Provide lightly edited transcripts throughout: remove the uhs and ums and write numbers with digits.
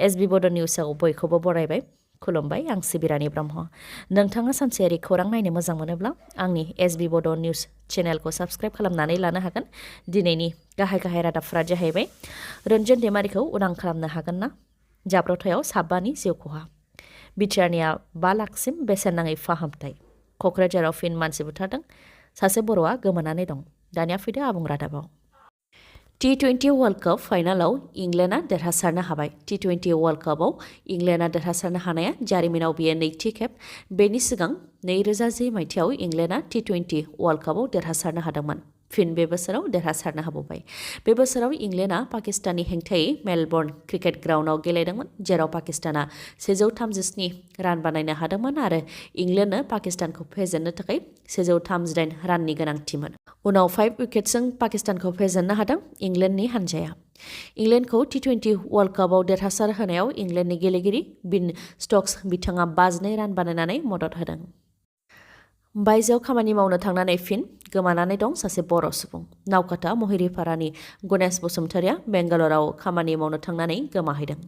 SB बड' निउसाव बयखौबो बरायबाय खुलुमबाय आं सिबिरानि ब्रह्म नोंथाङा सानसेयारि खौरां नायनो मोजां मोनोब्ला आंनि SB बड' निउस चेनेलखौ साबस्क्राइब खालामनानै लानो हागोन दिनैनि गाहाय रादाबफोरा जाहैबाय रन्जन दैमारिखौ उदां खालामनो हागोन ना जाब्रबथायाव साबानि जिउ खहा BTRनिया 5 लाखसिम बेसेन नाङै फाहामथाय क'क्राझाराव फिन मानसि बुथारदों सासे बर'आ गोमानानै दं दानिया फैदो आबुं रादाबाव T20 वर्ल्ड कप फाइनालाव इंलेन्डआ देरहासारनो हाबाय T20 वर्ल्ड कपआव इंलेन्डआ देरहासारनो हानाया जारिमिनाव बेयो नैथि खेब बेनि सिगां 2010 मायथाइयाव इंलेन्डआ T20 वर्ल्ड कपआव देरहासारनो हादोंमोन फिन बे बोसोराव देरहासारनो हाबावबाय बे बोसोराव इंलेन्डआ पाकिस्ताननि हेंथायै मेलबर्न क्रिकेट ग्राउन्डआव गेलेदोंमोन जेराव पाकिस्ताना 137 रान बानायनो हादोंमोन आरो इंलेन्डनो पाकिस्तानखौ फेजेननो थाखाय 138 राननि गोनांथिमोन उनाव 5 विकेटजों पाकिस्तानखौ फेजेननो हादों इंलेन्डनि हानजाया इंलेन्डखौ T20 वर्ल्ड कपआव देरहासार होनायाव इंलेन्डनि गेलेगिरि बिन स्टक्स बिथाङा 52 रान बानायनानै मदद होदों बायजोआव खामानि मावनो थांनानै फिन गोमानानै दं सासे बर' सुबुं नावकाथा महिरिपारानि गणेश बसुमतारिया बेंगालराव खामानि मावनो थांनानै गोमाहैदों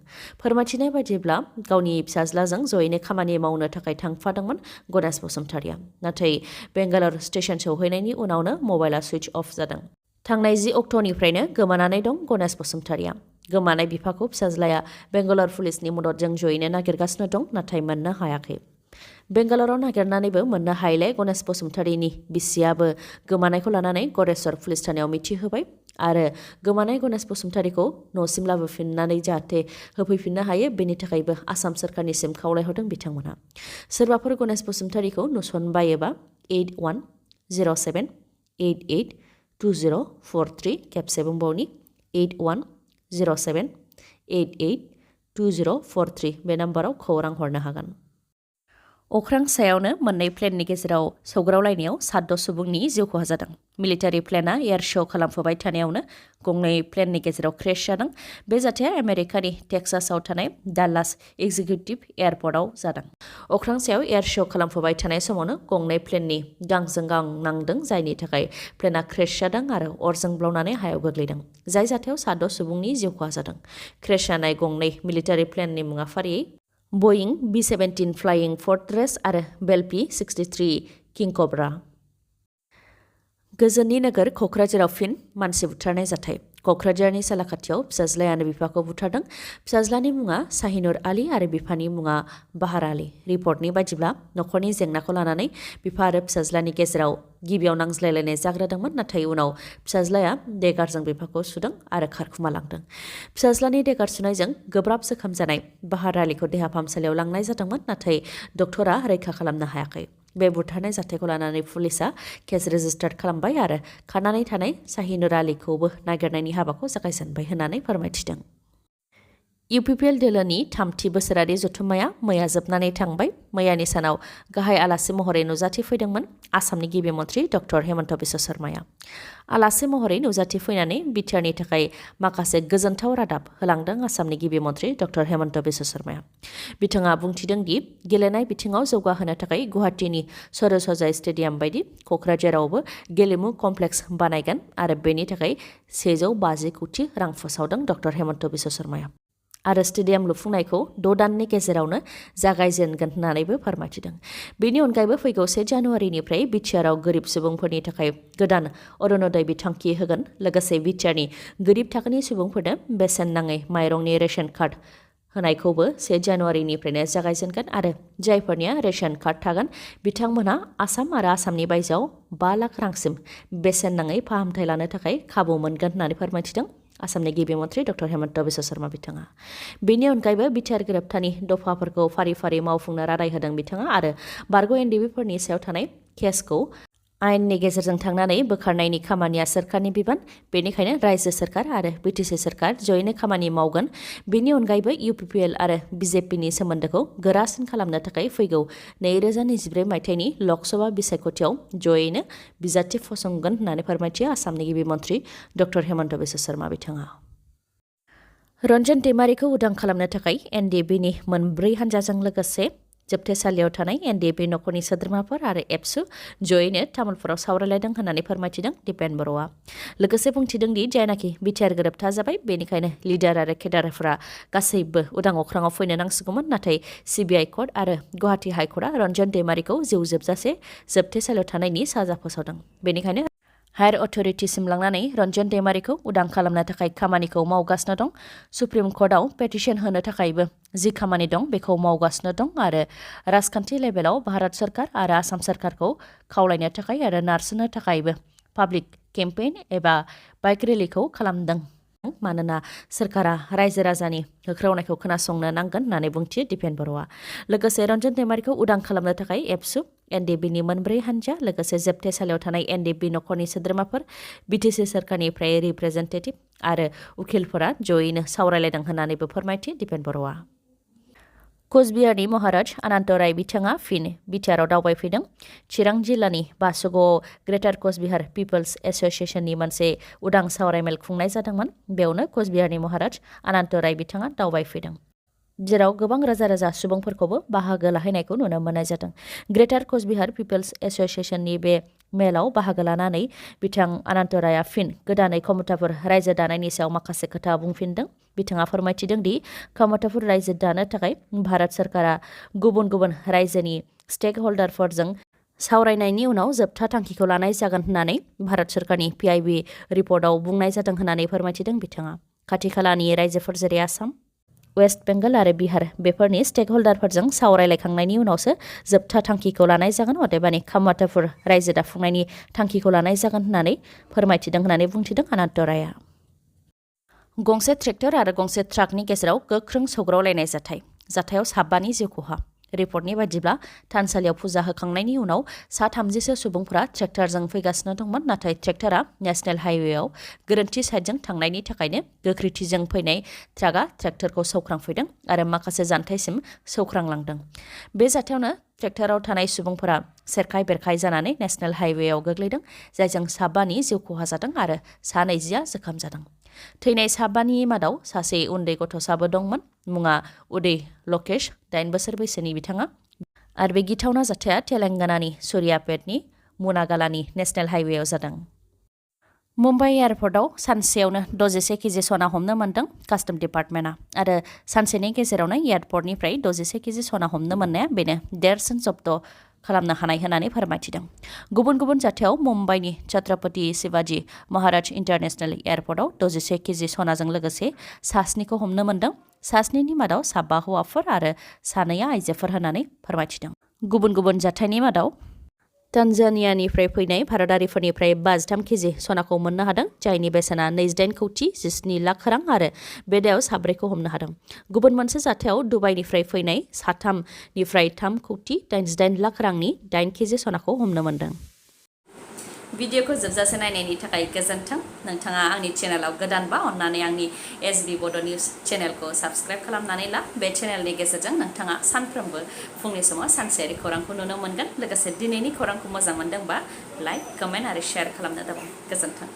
फोरमायथिनाय बायदिब्ला गावनि फिसाज्लाजों जयैनो खामानि मावनो थाखाय थांफादोंमोन गणेश बसुमतारिया नाथाय बेंगालर स्टेशन सौहैनायनि उनावनो मबाइला सुइच अफ जादों थांनाय 10 अक्ट'निफ्रायनो गोमानानै दं गणेश बसुमतारिया गोमानाय बिफाखौ फिसाज्लाया बेंगालर पुलिसनि मददजों जयैनो नागिरगासिनो दं नाथाय मोननो हायाखै बेंगालराव नागिरनानैबो मोननो हायैलाय गणेश बसुमतारिनि बिसियाबो गोमानायखौ लानानै गरेस्वर पुलिस थानायाव मिथिहोबाय आरो गोमानाय गणेश बसुमतारिखौ न'सिम लाबोफिननानै जाहाथे होफैफिननो हायो बेनि थाखायबो आसाम सोरखारनिसिम खावलायहरदों बिथांमोना सोरबाफोर गणेश बसुमतारिखौ नुसनबायोबा 8107882043 खेबसे बुंबावनि 8107882043 बे नाम्बाराव खौरां हरनो हागोन अख्रां सायावनो मोननै प्लेननि गेजेराव सौग्रावलायनायाव 7 सुबुंनि जिउ खहा जादों मिलिटारि प्लेनआ एयार शो खालामफुबाय थानायावनो गंनै प्लेननि गेजेराव क्रेश जादों बे जाथाया आमेरिकानि टेक्सासआव थानाय डाल्लास एग्जिकिउटिभ एयारपर्टआव जादों अख्रां सायाव एयार शो खालामफुबाय थानाय समावनो गंनै प्लेननि गांजों गां नांदों जायनि थाखाय प्लेनआ क्रेश जादों आरो अर जोंब्लावनानै हायाव गोग्लैदों जाय जाथायाव 7 सुबुंनि जिउ खहा जादों क्रेश जानाय गंनै मिलिटारि प्लेननि मुङा फारियै बोइं B-17 फ्लाइं फर्ट्रेस आरो बेल P-63 किं कब्रा गोजोननि नोगोर क'क्राझाराव फिन मानसि बुथारनाय जाथाय क'क्राझारनि सालाखाथियाव फिसाज्लायानो बिफाखौ बुथारदों फिसाज्लानि मुङा शाहिनुर आली आरो बिफानि मुङा बाहार आली रिपर्टनि बायदिब्ला न'खरनि जेंनाखौ लानानै बिफा आरो फिसाज्लानि गेजेराव गिबियाव नांज्लायलायनाय जाग्रोदोंमोन नाथाय उनाव फिसाज्लाया देगारजों बिफाखौ सुदों आरो खारखुमालांदों फिसाज्लानि देगार सुनायजों गोब्राब जोखोम जानाय बाहार आलीखौ देहा फाहामसालियाव लांनाय जादोंमोन नाथाय डक्टरा रैखा खालामनो हायाखै बे बुथारनाय जाथायखौ लानानै पुलिसआ केस रेजिस्टार खालामबाय आरो खारनानै थानाय शाहिनुर आलीखौबो नागिरनायनि हाबाखौ जागायजेनबाय होननानै फोरमायथिदों UPPL दोलोनि 3थि बोसोरारि जथुम्माया मैया जोबनानै थांबाय मैयानि सानाव गाहाय आलासि महरै नुजाथिफैदोंमोन आसामनि गिबि मन्थ्रि डक्टर हेमन्त बिश्व शर्माया आलासि महरै नुजाथिफैनानै BTRनि थाखाय माखासे गोजोनथाव रादाब होलांदों आसामनि गिबि मन्थ्रि डक्टर हेमन्त बिश्व शर्माया बिथाङा बुंथिदों दि गेलेनाय बिथिङाव जौगाहोनो थाखाय गुवाहाटीनि सरोसजाय स्टेडियाम बायदि क'क्राझारावबो गेलेमु कमप्लेक्स बानायगोन आरो बेनि थाखाय 150 कोटि रां फोसावदों डक्टर हेमन्त बिश्व शर्माया आरो स्टेडियाम लुफुंनायखौ 6 दाननि गेजेरावनो जागायजेनगोन होननानैबो फोरमायथिदों बेनि अनगायैबो फैगौ 1 जानुवारिनिफ्राय BTRआव गोरिब सुबुंफोरनि थाखाय गोदान अरुणोदय बिथांखि होगोन लोगोसे BTRनि गोरिब थाखोनि सुबुंफोरनो बेसेन नाङै माइरंनि रेशन कार्ड होनायखौबो 1 जानुवारिनिफ्रायनो जागायजेनगोन आरो जायफोरनिया रेशन कार्ड थागोन बिथांमोनहा आसाम आरो आसामनि बायजोआव 5 लाख रांसिम बेसेन नाङै फाहामथाय लानो थाखाय खाबु मोनगोन होननानै फोरमायथिदों आसामनि गिबि मन्थ्रि डक्टर हेमन्त बिश्व शर्मा बिथाङा बेनि अनगायैबो BTR गोरोबथानि दफाफोरखौ फारि फारि मावफुंनो रादाय होदों बिथाङा आरो बारग' NDBफोरनि सायाव थानाय केसखौ आयेननि गेजेरजों थांनानै बोखारनायनि खामानिया सोरखारनि बिबान बेनिखायनो रायजो सोरखार आरो BTC सोरखार जयैनो खामानि मावगोन बेनि अनगायैबो UPPL आरो BJPनि सोमोन्दोखौ गोरासिन खालामनो थाखाय फैगौ 2024 मायथाइनि लकसभा बिसायख'थियाव जयैनो बिजाथि फसंगोन होननानै फोरमायथियो आसामनि गिबि मन्थ्रि डक्टर हेमन्त बिश्व शर्मा बिथाङा रन्जन दैमारिखौ उदां खालामनो थाखाय NDBनि मोनब्रै हान्जाजों लोगोसे जोबथेसालियाव थानाय एनडिएफबि नखरनि सोद्रोमाफोर आरो एबसु जयैनो तामुलपुराव सावरायलायदों होननानै फोरमायथिदों दिपेन बर'आ। लोगोसे बुंथिदों दि जायनाखि बिटिआर गोरोबथा जाबाय बेनिखायनो लिडार आरो केडारफोरा गासैबो उदां अख्राङाव फैनो नांसिगौमोन, नाथाय सिबिआइ कर्ट आरो गुवाहाटी हाइकर्टआ रन्जन दैमारिखौ जिउ जोबजासे जोबथेसालियाव थानायनि साजा फोसावदों। बेनिखायनो हायर अथरिटिसिम लांनानै रन्जन दैमारिखौ उदां खालामनो थाखाय खामानिखौ मावगासिनो दं। सुप्रिम कर्टआव पेटिशन होनो थाखायबो जि खामानि दं बेखौ मावगासिनो दं आरो राजखान्थि लेभेलाव भारत सरकार आरो आसाम सरकारखौ खावलायनो थाखाय आरो नारसिननो थाखायबो पाब्लिक केम्पेइन एबा बाइक रेलिखौ खालामदों। मानोना सरकारा रायजो राजानि होख्रावनायखौ खोनासंनो नांगोन होननानै बुंथियो दिपेन बर'आ। लोगोसे रन्जन दैमारिखौ उदां खालामनो थाखाय एबसु एनडिएफबिनि मोनब्रै हान्जा लोगोसे जोबथेसालियाव थानाय एनडिएफबि नखरनि सोद्रोमाफोर बिटिसि सरकारनिफ्राय रिप्रेजेन्टेटिभ आरो उखिलफोरा जयैनो सावरायलायदों होननानैबो फोरमायथियो दिपेन बर'आ। कचबिहारनि महाराज अनन्त राय बिथाङा फिन बिटिआरआव दावबायफैदों। चिरां जिल्लानि बासुगावआव ग्रेटार कचबिहार पिपल्स एस'सिएशननि मोनसे उदां सावरायमेल खुंनाय जादोंमोन। बेयावनो कचबिहारनि महाराज अनन्त राय बिथाङा दावबायफैदों, जेराव गोबां रोजा रोजा सुबुंफोरखौबो बाहागो लाहैनायखौ नुनो मोननाय जादों। ग्रेटार कचबिहार पिपल्स एस'सिएशननि बे मेलाव बाहागो लानानै बिथां अनन्त रायआ फिन गोदानै क्षमताफोर रायजो दानायनि सायाव माखासे खोथा बुंफिनदों। बिथाङा फोरमायथिदों दि क्षमताफोर रायजो दानो थाखाय भारत सरकारा गुबुन गुबुन रायजोनि स्टेक होल्डारफोरजों सावरायनायनि उनाव जोबथा थांखिखौ लानाय जागोन होननानै भारत सरकारनि पिआइबि रिपर्टआव बुंनाय जादों होननानै फोरमायथिदों बिथाङा। खाथि खालानि रायजोफोर जेरै आसाम, वेस्ट बेंगल आरो बिहार बेफोरनि स्टेक होल्डारफोरजों सावरायलायखांनायनि उनावसो जोबथा थांखिखौ लानाय जागोन, अदेबानि क्षमताफोर रायजो दाफुंनायनि थांखिखौ लानाय जागोन होननानै फोरमायथिदों होननानै बुंथिदों अनन्त रायआ। गंसे ट्रेक्टर आरो गंसे ट्राकनि गेजेराव गोख्रों सौग्रावलायनाय जाथायाव 7 जिउ खहा। रिपर्टनि बायदिब्ला थानसालियाव फुजा होखांनायनि उनाव 30सो सुबुंफोरा ट्रेक्टरजों फैगासिनो दंमोन, नाथाय ट्रेक्टरा नेशनेल हाइवेआव गोरोन्थि साइडजों थांनायनि थाखायनो गोख्रैथिजों फैनाय ट्राकआ ट्रेक्टरखौ सौख्रांफैदों आरो माखासे जानथायसिम सौख्रांलांदों। बे जाथायावनो ट्रेक्टराव थानाय सुबुंफोरा सेरखाय बेरखाय जानानै नेशनेल हाइवेआव गोग्लैदों, जायजों 7 जिउ खहा जादों आरो 20 जोखोम जादों। थैनाय 7 मादाव सासे उन्दै गथ'साबो दंमोन। मुङा उदय लकेश, 8 बोसोर बैसोनि बिथाङा। आरो बे गिथावना जाथाया तेलेंगानानि सूर्यापेटनि मुनागालानि नेशनेल हाइवेआव जादों। मुम्बाइ एयारपर्टआव सानसेयावनो 61 केजि सना हमनो मोन्दों कास्टम डिपार्टमेन्टआ आरो सानसेनि गेजेरावनो एयारपर्टनिफ्राय 61 केजि सना हमनो मोननाया बेनो देरसिन जब्द खालामनो हानाय होननानै फोरमायथिदों। गुबुन गुबुन जाथायाव मुम्बाइनि छत्रपति शिवाजी महाराज इन्टारनेशनेल एयारपर्टआव 61 केजि सनाजों लोगोसे 7 हमनो मोन्दों। 7 मादाव 7 हौवाफोर आरो 2 आइजोफोर होननानै फोरमायथिदों। गुबुन गुबुन जाथायनि मादाव तान्जानियानिफ्राय फैनाय भारतारिफोरनिफ्राय 53 केजि सनाखौ मोननो हादों, जायनि बेसेना 28 कौटि 17 लाख रां आरो बे दायाव 4 हमनो हादों। गुबुन मोनसे जाथायाव दुबाइनिफ्राय फैनाय 3 कौटि 88 लाख रांनि 8 केजि सनाखौ हमनो मोन्दों। भिडिअखौ जोबजासे नायनायनि थाखाय गोजोन्थों। नोंथाङा आंनि चेनेलाव गोदानबा अन्नानै आंनि एसबि बड' निउस चेनेलखौ साबस्क्राइब खालामनानै ला। बे चेनेलनि गेजेरजों नोंथाङा सानफ्रोमबो फुंनि समाव सानसेयारि खौरांखौ नुनो मोनगोन। लोगोसे दिनैनि खौरांखौ मोजां मोनदोंबा लाइक, कमेन्ट आरो शेयार खालामनो दाबाव। गोजोन्थों।